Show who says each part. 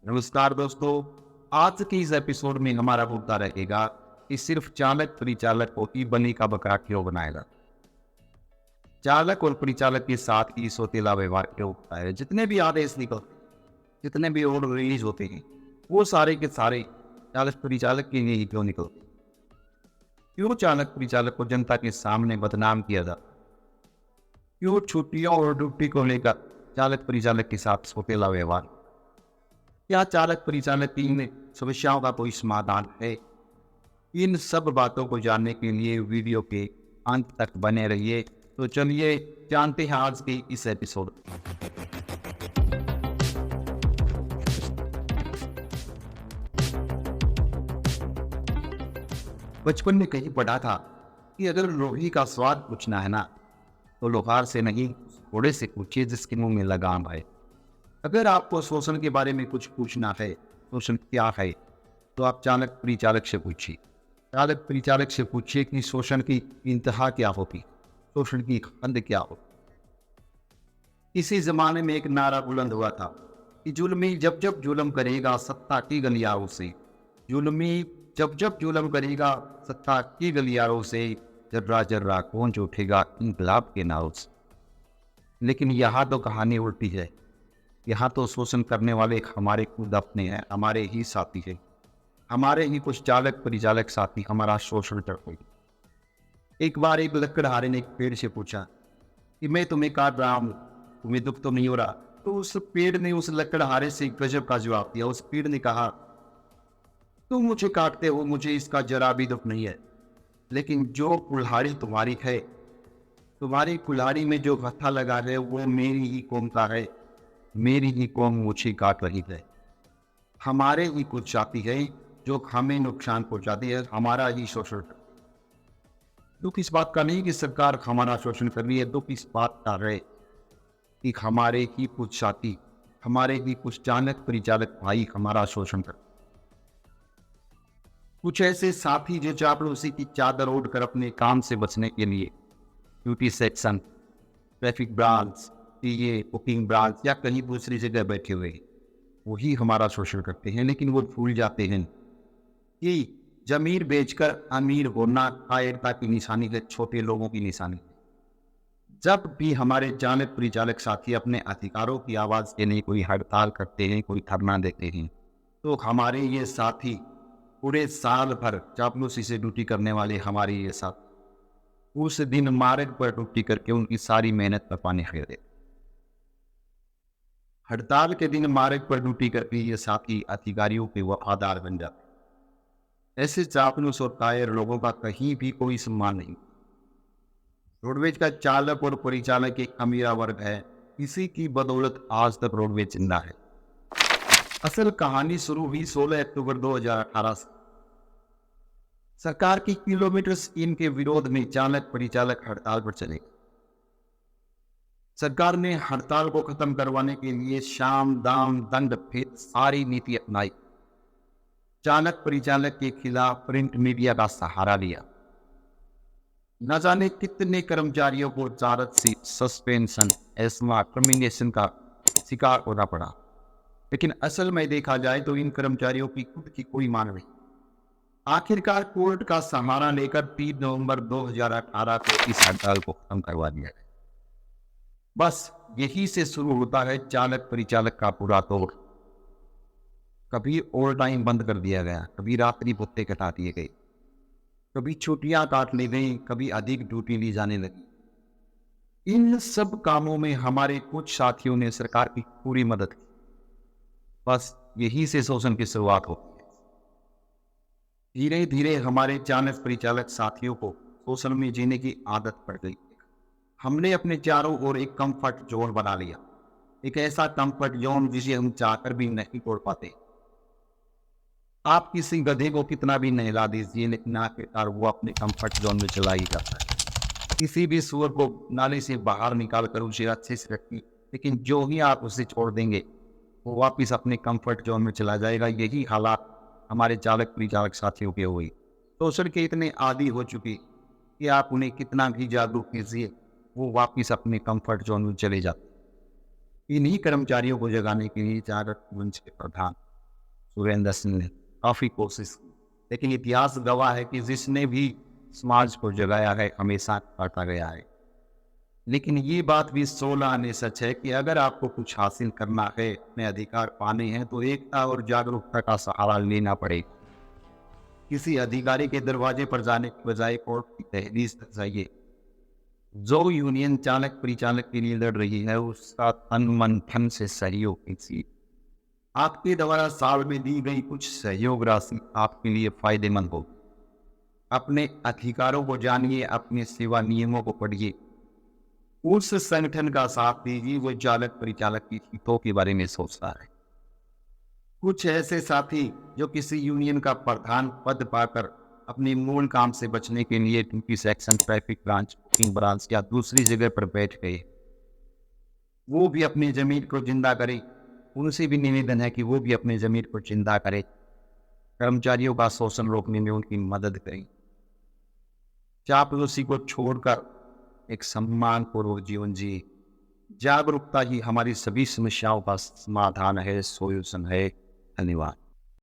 Speaker 1: नमस्कार दोस्तों। आज के इस एपिसोड में हमारा मुद्दा रहेगा कि सिर्फ चालक परिचालक को ही बनी का बकरा क्यों बनाएगा। चालक और परिचालक के साथ ही सौतेला व्यवहार क्यों होता है। जितने भी आदेश निकलते, जितने भी ऑर्डर रिलीज होते हैं, वो सारे के सारे चालक परिचालक के लिए ही क्यों निकलते। क्यों चालक परिचालक को जनता के सामने बदनाम किया जाता। क्यों छुट्टियों और ड्यूटी को लेकर चालक परिचालक के साथ सौतेला व्यवहार। क्या चालक परिचालक की इन समस्याओं का कोई समाधान है? इन सब बातों को जानने के लिए वीडियो के अंत तक बने रहिए। तो चलिए जानते हैं आज के इस एपिसोड। बचपन में कहीं पढ़ा था कि अगर लोही का स्वाद पूछना है ना, तो लोहार से नहीं घोड़े से पूछिए जिसके मुंह में लगाम है। अगर आपको शोषण के बारे में कुछ पूछना है, शोषण क्या है, तो आप चालक परिचालक से पूछिए। चालक परिचालक से पूछिए कि शोषण की इंतहा क्या होती, शोषण की हद क्या होती। इसी जमाने में एक नारा बुलंद हुआ था कि जुल्मी जब जब जुल्म करेगा सत्ता की गलियारों से, जुल्मी जब जब जुल्म करेगा सत्ता की गलियारों से, जर्रा जर्रा कौन उठेगा इंकलाब के नारों से। लेकिन यहाँ तो कहानी उल्टी है। यहाँ तो शोषण करने वाले हमारे खुद अपने हैं, हमारे ही साथी हैं। हमारे ही कुछ चालक परिचालक साथी हमारा शोषण करते हैं। एक बार एक लकड़हारे ने एक पेड़ से पूछा कि मैं तुम्हें काट रहा हूँ, तुम्हें दुख तो नहीं हो रहा। तो उस पेड़ ने उस लकड़हारे से गजब का जवाब दिया। उस पेड़ ने कहा, तुम मुझे काटते हो, मुझे इसका जरा भी दुख नहीं है, लेकिन जो कुल्हाड़ी तुम्हारी है, तुम्हारी कुल्हाड़ी में जो हत्था लगा है वो मेरी ही कौम का है। मेरी ही कौम मुझे काट रही है। हमारे ही कुछ जाति है जो हमें नुकसान पहुंचाती है, हमारा ही शोषण। दुख इस बात का नहीं कि सरकार हमारा शोषण कर रही है, दुख इस बात का है कि हमारे ही कुछ साथी, हमारे ही कुछ चालक परिचालक भाई हमारा शोषण कर। कुछ ऐसे साथी जो चापलूसी की चादर ओढ़कर अपने काम से बचने के लिए ड्यूटी सेक्शन, ट्रैफिक ब्रांच, ये बुकिंग ब्रांच या कहीं दूसरी जगह बैठे हुए, वही हमारा शोषण करते हैं। लेकिन वो भूल जाते हैं कि जमीर बेचकर अमीर होना कायरता की निशानी है, छोटे लोगों की निशानी है। जब भी हमारे चालक परिचालक साथी अपने अधिकारों की आवाज के लिए कोई हड़ताल करते हैं, कोई धरना देते हैं, तो हमारे ये साथी पूरे साल भर चापलूसी से ड्यूटी करने वाले हमारे ये साथी उस दिन मार्ग पर ड्यूटी करके उनकी सारी मेहनत पर पानी फेर देते। हड़ताल के दिन मार्ग पर ड्यूटी करके ये साथी अधिकारियों के वफादार बन जाते। ऐसे चापलूस और कायर लोगों का कहीं भी कोई सम्मान नहीं। रोडवेज का चालक और परिचालक एक अमीरा वर्ग है, इसी की बदौलत आज तक रोडवेज जिंदा है। असल कहानी शुरू हुई 16 अक्टूबर 2018 से। सरकार की किलोमीटर स्कीम के विरोध में चालक परिचालक हड़ताल पर चले। सरकार ने हड़ताल को खत्म करवाने के लिए शाम दाम दंड भेद सारी नीति अपनाई। चालक परिचालक के खिलाफ प्रिंट मीडिया का सहारा लिया। न जाने कितने कर्मचारियों को चालक से सस्पेंशन, एस्मा, टर्मिनेशन का शिकार होना पड़ा। लेकिन असल में देखा जाए तो इन कर्मचारियों की खुद की कोई मांग नहीं। आखिरकार कोर्ट का सहारा लेकर 3 नवंबर 2018 को इस हड़ताल को खत्म करवा दिया गया। बस यही से शुरू होता है चालक परिचालक का पूरा दौर। कभी ओवर टाइम बंद कर दिया गया, कभी रात्रि भत्ते कटा दिए गए, कभी छुट्टियां काट ली गई, कभी अधिक ड्यूटी ली जाने लगी। इन सब कामों में हमारे कुछ साथियों ने सरकार की पूरी मदद की। बस यही से शोषण की शुरुआत होती है। धीरे धीरे हमारे चालक परिचालक साथियों को शोषण में जीने की आदत पड़ गई। हमने अपने चारों ओर एक कंफर्ट जोन बना लिया, एक ऐसा कंफर्ट जोन जिसे हम चाहकर भी नहीं तोड़ पाते। आप किसी गधे को कितना भी नहला दीजिए, लेकिन आखिरकार वो अपने कंफर्ट जोन में चला ही जाता है। किसी भी सुअर को नाले से बाहर निकाल कर उसे अच्छे से रखिए, लेकिन जो ही आप उसे छोड़ देंगे वो वापिस अपने कंफर्ट जोन में चला जाएगा। यही हालात हमारे चालक परिचालक साथियों के हुई। शोषण के इतने आदी हो चुके कि आप उन्हें कितना भी जागरूक कीजिए, वो वापिस अपने कंफर्ट जोन में चले जाते। इन्हीं कर्मचारियों को जगाने के लिए चालक मंच के प्रधान सुरेंद्र सिंह ने काफी कोशिश की, लेकिन इतिहास गवाह है कि जिसने भी समाज को जगाया है हमेशा काटा गया है। लेकिन ये बात भी 16 आने सच है कि अगर आपको कुछ हासिल करना है, अपने अधिकार पाने हैं, तो एकता और जागरूकता का सहारा लेना पड़ेगा। किसी अधिकारी के दरवाजे पर जाने की बजाय कोर्ट की दहलीज तक जाइए। जो यूनियन चालक परिचालक के लिए लड़ रही है, उसका तन मन धन से सहयोग कीजिए। आपके द्वारा साल में दी गई कुछ सहयोग राशि आपके लिए फायदेमंद हो। अपने अधिकारों को जानिए, अपने सेवा नियमों को पढ़िए, उस संगठन का साथ दीजिए वो चालक परिचालक की हितों के बारे में सोचता है। कुछ ऐसे साथी जो किसी यूनियन का प्रधान पद पाकर अपने मूल काम से बचने के लिए duty section, traffic branch, booking branch या दूसरी जगह पर बैठ गए, वो भी अपनी जमीन को जिंदा करे। उनसे भी निवेदन है कि वो भी अपने जमीन को जिंदा करे, कर्मचारियों का शोषण रोकने में उनकी मदद करें। चापलूसी को छोड़कर एक सम्मानपूर्वक जीवन जिए। जागरूकता ही हमारी सभी समस्याओं का समाधान है, सोल्यूशन है। धन्यवाद।